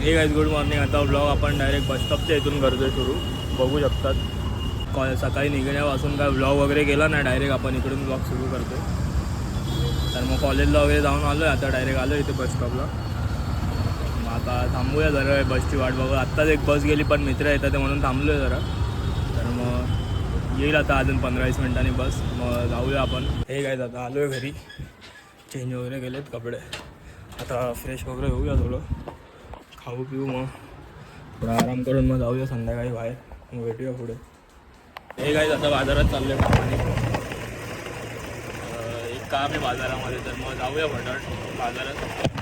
हे guys good morning. आता blog आपण डायरेक्ट बस स्टॉपच्या इथून करतोय सुरू. बघू शकतात सकाळी निघण्यापासून काय ब्लॉग वगैरे केला ना, डायरेक्ट आपण इकडून ब्लॉग सुरू करतोय. तर मग कॉलेजला वगैरे जाऊन आलो आहे, आता डायरेक्ट आलो इथे बस स्टॉपला. मग आता थांबूया जरा, बसची वाट बघू. आत्ताच एक बस गेली पण मित्र येतात ते म्हणून थांबलो आहे जरा. तर मग येईल आता अजून 15-20 मिनिटांनी बस, मग जाऊया आपण. हे काय आता आलो आहे घरी, चेंज वगैरे केलेत कपडे. आता फ्रेश वगैरे होऊया, थोडं खाऊ पिऊ, मग थोडा आराम करून मग जाऊया संध्याकाळी बाहेर. मग भेटूया पुढे. हे काय आता बाजारात चाललं आहे कामाने. एक काम आहे बाजारामध्ये, तर मग जाऊया फटाफट बाजारात.